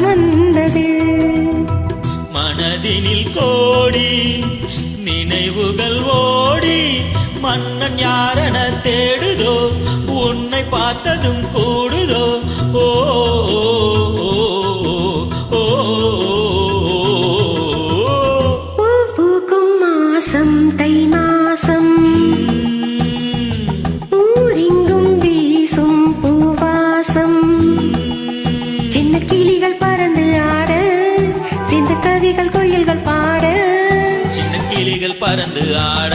வந்தது. மனதினில் கோடி நினைவுகள் ஓடி மன்னன் யாரென தேடுதோ, உன்னை பார்த்ததும் கூடுதோ. ஓ பூக்கும் மாசம் தை மாசம், ஊரெங்கும் வீசும் பூவாசம். சின்ன கிளிகள் பறந்து ஆட, சிந்த கவிகள் கோயில்கள் பாட, சின்ன கிளிகள் பறந்து ஆட.